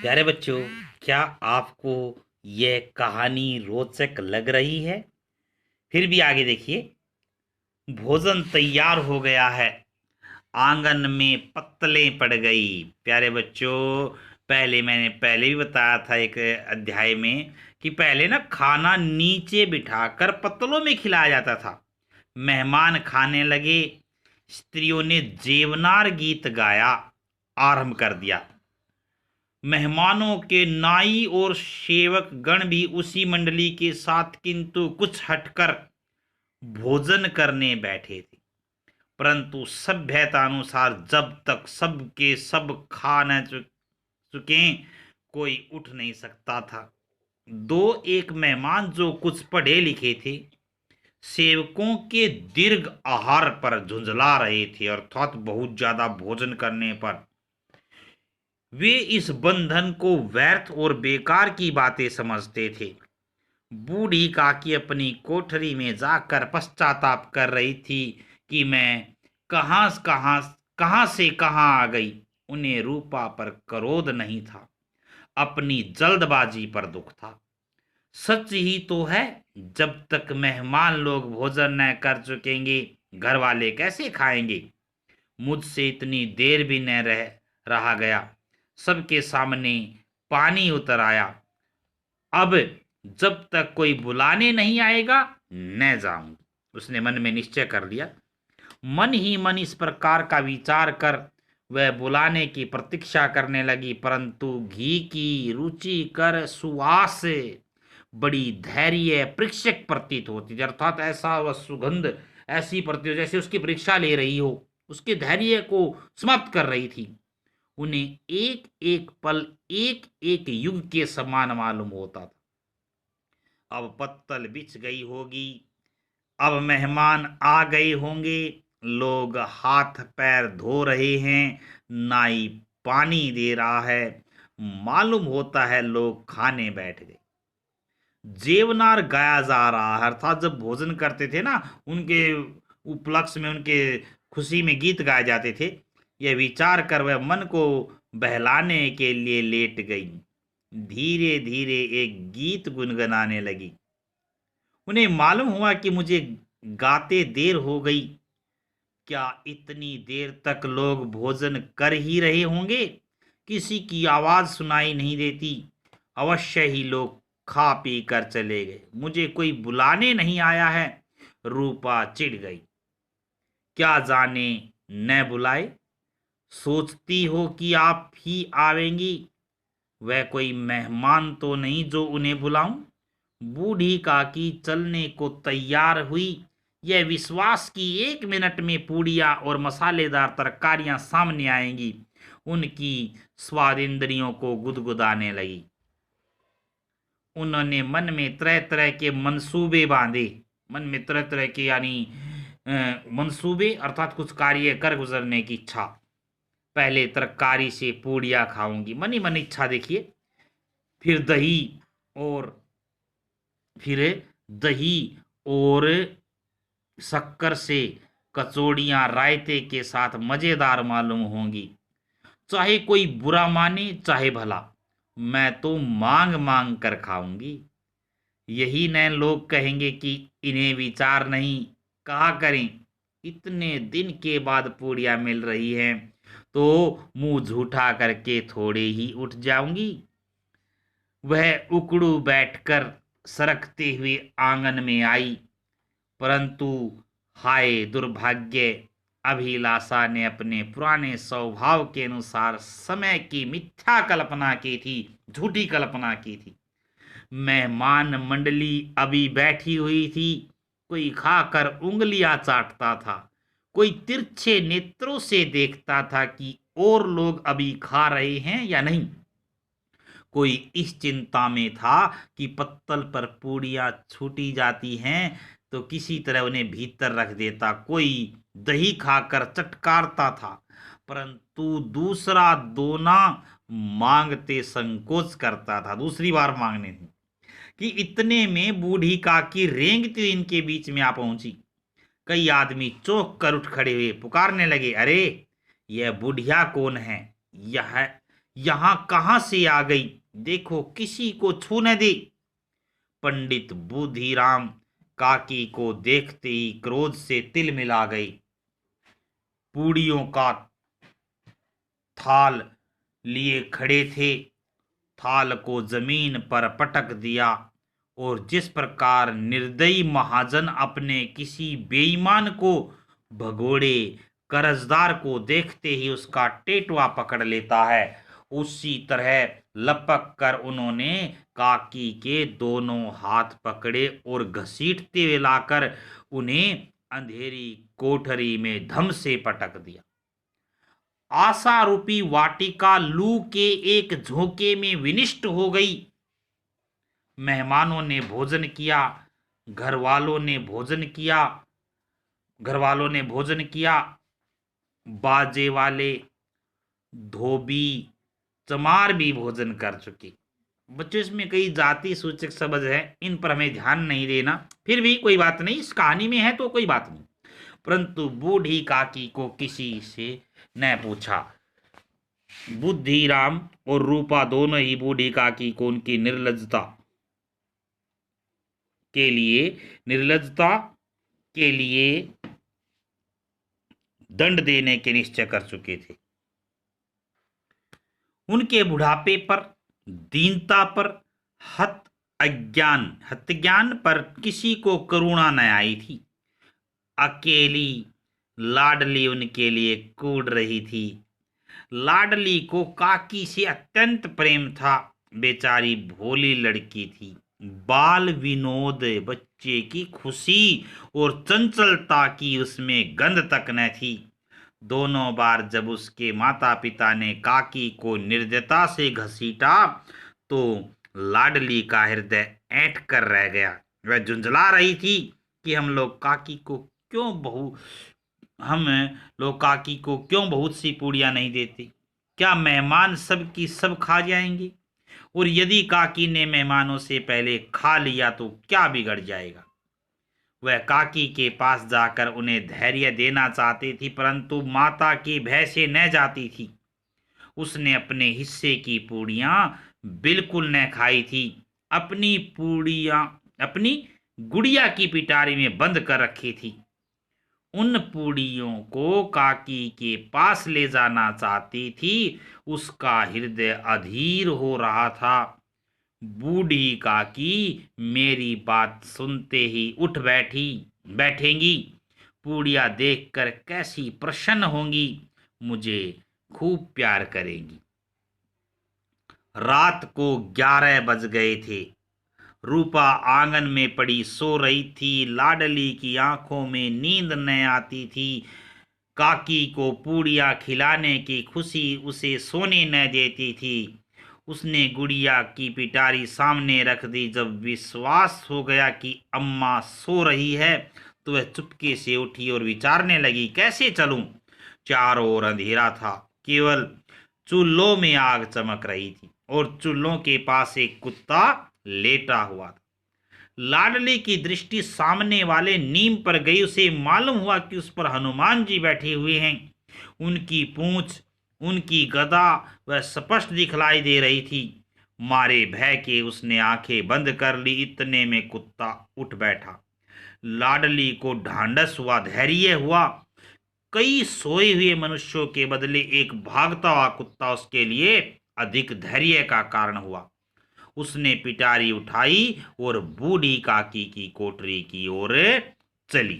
प्यारे बच्चों, क्या आपको यह कहानी रोचक लग रही है? फिर भी आगे देखिए। भोजन तैयार हो गया है। आंगन में पत्तलें पड़ गई। प्यारे बच्चों, मैंने पहले भी बताया था एक अध्याय में कि पहले ना खाना नीचे बिठाकर पत्तलों में खिलाया जाता था। मेहमान खाने लगे। स्त्रियों ने जेवनार गीत गाया आरंभ कर दिया। मेहमानों के नाई और सेवक गण भी उसी मंडली के साथ किंतु कुछ हटकर भोजन करने बैठे थे। परंतु सभ्यता अनुसार जब तक सबके सब खा न चुके कोई उठ नहीं सकता था। दो एक मेहमान जो कुछ पढ़े लिखे थे सेवकों के दीर्घ आहार पर झुंझला रहे थे, अर्थात बहुत ज्यादा भोजन करने पर वे इस बंधन को व्यर्थ और बेकार की बातें समझते थे। बूढ़ी काकी अपनी कोठरी में जाकर पश्चाताप कर रही थी कि मैं कहां से कहां आ गई। उन्हें रूपा पर क्रोध नहीं था, अपनी जल्दबाजी पर दुख था। सच ही तो है, जब तक मेहमान लोग भोजन न कर चुकेंगे घर वाले कैसे खाएंगे। मुझसे इतनी देर भी न रहा गया। सबके सामने पानी उतर आया। अब जब तक कोई बुलाने नहीं आएगा न जाऊंगी। उसने मन में निश्चय कर लिया। मन ही मन इस प्रकार का विचार कर वह बुलाने की प्रतीक्षा करने लगी, परंतु घी की रुचिकर सुवास से बड़ी धैर्य परीक्षक प्रतीत होती थी। अर्थात ऐसा वह सुगंध ऐसी प्रतीत हो जैसे उसकी परीक्षा ले रही हो, उसके धैर्य को समाप्त कर रही थी। उन्हें एक एक पल एक एक युग के समान मालूम होता था। अब पत्तल बिछ गई होगी, अब मेहमान आ गए होंगे, लोग हाथ पैर धो रहे हैं, नाई पानी दे रहा है, मालूम होता है लोग खाने बैठ गए। जेवनार गाया जा रहा है, अर्थात जब भोजन करते थे ना उनके उपलक्ष्य में, उनके खुशी में गीत गाए जाते थे। यह विचार कर वह मन को बहलाने के लिए लेट गई। धीरे धीरे एक गीत गुनगुनाने लगी। उन्हें मालूम हुआ कि मुझे गाते देर हो गई। क्या इतनी देर तक लोग भोजन कर ही रहे होंगे? किसी की आवाज सुनाई नहीं देती। अवश्य ही लोग खा पी कर चले गए, मुझे कोई बुलाने नहीं आया है। रूपा चिढ़ गई। क्या जाने न बुलाए, सोचती हो कि आप ही आवेंगी। वह कोई मेहमान तो नहीं जो उन्हें बुलाऊं। बूढ़ी काकी चलने को तैयार हुई। यह विश्वास कि 1 मिनट में पूड़ियां और मसालेदार तरकारियां सामने आएंगी उनकी स्वाद इंद्रियों को गुदगुदाने लगी। उन्होंने मन में तरह तरह के मंसूबे बांधे। मन में तरह तरह के यानी मंसूबे अर्थात कुछ कार्य कर गुजरने की इच्छा। पहले तरकारी से पूड़ियां खाऊंगी, मन ही मन इच्छा देखिए। फिर दही और फिर दही और शक्कर से कचौड़ियां रायते के साथ मजेदार मालूम होंगी। चाहे कोई बुरा माने चाहे भला, मैं तो मांग मांग कर खाऊंगी। यही न लोग कहेंगे कि इन्हें विचार नहीं। कहा करें, इतने दिन के बाद पूड़ियां मिल रही हैं तो मुंह झूठा करके थोड़े ही उठ जाऊंगी। वह उकड़ू बैठकर सरकते हुए आंगन में आई, परंतु हाय दुर्भाग्य, अभिलाषा ने अपने पुराने स्वभाव के अनुसार समय की मिथ्या कल्पना की थी, झूठी कल्पना की थी। मेहमान मंडली अभी बैठी हुई थी। कोई खाकर उंगलियां चाटता था, कोई तिरछे नेत्रों से देखता था कि और लोग अभी खा रहे हैं या नहीं। कोई इस चिंता में था कि पत्तल पर पूड़ियां छूटी जाती हैं तो किसी तरह उन्हें भीतर रख देता। कोई दही खाकर चटकारता था, परंतु दूसरा दोना मांगते संकोच करता था, दूसरी बार मांगने थी। कि इतने में बूढ़ी काकी रेंगती इनके बीच में आ पहुंची। कई आदमी चौंक कर उठ खड़े हुए पुकारने लगे, अरे यह बुढ़िया कौन है? यह यहां कहां से आ गई, देखो किसी को छू न दे। पंडित बुधिराम काकी को देखते ही क्रोध से तिल मिला गई। पूड़ियों का थाल लिए खड़े थे, थाल को जमीन पर पटक दिया और जिस प्रकार निर्दयी महाजन अपने किसी बेईमान को भगोड़े कर्जदार को देखते ही उसका टेटवा पकड़ लेता है, उसी तरह लपक कर उन्होंने काकी के दोनों हाथ पकड़े और घसीटते हुए लाकर उन्हें अंधेरी कोठरी में धम से पटक दिया। आशा रूपी वाटिका लू के एक झोंके में विनिष्ट हो गई। मेहमानों ने भोजन किया, घर वालों ने भोजन किया, बाजे वाले, धोबी, चमार भी भोजन कर चुके। बच्चों इसमें कई जाति सूचक शब्द है, इन पर हमें ध्यान नहीं देना, फिर भी कोई बात नहीं, इस कहानी में है तो कोई बात नहीं। परंतु बूढ़ी काकी को किसी से न पूछा। बुद्धिराम और रूपा दोनों ही बूढ़ी काकी को उनकी निर्लज्जता के लिए दंड देने के निश्चय कर चुके थे। उनके बुढ़ापे पर, दीनता पर, हतज्ञान पर किसी को करुणा न आई थी। अकेली लाडली उनके लिए कूद रही थी। लाडली को काकी से अत्यंत प्रेम था। बेचारी भोली लड़की थी। बाल विनोद, बच्चे की खुशी और चंचलता की उसमें गंध तक न थी। दोनों बार जब उसके माता पिता ने काकी को निर्दयता से घसीटा तो लाडली का हृदय ऐंठ कर रह गया। वह झुंझला रही थी कि हम लोग काकी को क्यों बहुत सी पूड़ियां नहीं देते। क्या मेहमान सब की सब खा जाएंगे? और यदि काकी ने मेहमानों से पहले खा लिया तो क्या बिगड़ जाएगा? वह काकी के पास जाकर उन्हें धैर्य देना चाहती थी, परंतु माता की भय से न जाती थी। उसने अपने हिस्से की पूड़ियां बिल्कुल न खाई थी। अपनी गुड़िया की पिटारी में बंद कर रखी थी। उन पूड़ियों को काकी के पास ले जाना चाहती थी। उसका हृदय अधीर हो रहा था। बूढ़ी काकी मेरी बात सुनते ही उठ बैठेंगी। पूड़िया देखकर कैसी प्रसन्न होंगी, मुझे खूब प्यार करेंगी। रात को 11 बज गए थे। रूपा आंगन में पड़ी सो रही थी। लाडली की आंखों में नींद न आती थी। काकी को पूड़िया खिलाने की खुशी उसे सोने न देती थी। उसने गुड़िया की पिटारी सामने रख दी। जब विश्वास हो गया कि अम्मा सो रही है तो वह चुपके से उठी और विचारने लगी, कैसे चलूं? चारों ओर अंधेरा था, केवल चूल्हों में आग चमक रही थी और चूल्हों के पास एक कुत्ता लेटा हुआ था। लाडली की दृष्टि सामने वाले नीम पर गई। उसे मालूम हुआ कि उस पर हनुमान जी बैठे हुए हैं। उनकी पूंछ, उनकी गदा वह स्पष्ट दिखलाई दे रही थी। मारे भय के उसने आंखें बंद कर ली। इतने में कुत्ता उठ बैठा। लाडली को ढांढस हुआ, धैर्य हुआ। कई सोए हुए मनुष्यों के बदले एक भागता हुआ कुत्ता उसके लिए अधिक धैर्य का कारण हुआ। उसने पिटारी उठाई और बूढ़ी काकी की कोठरी की ओर चली।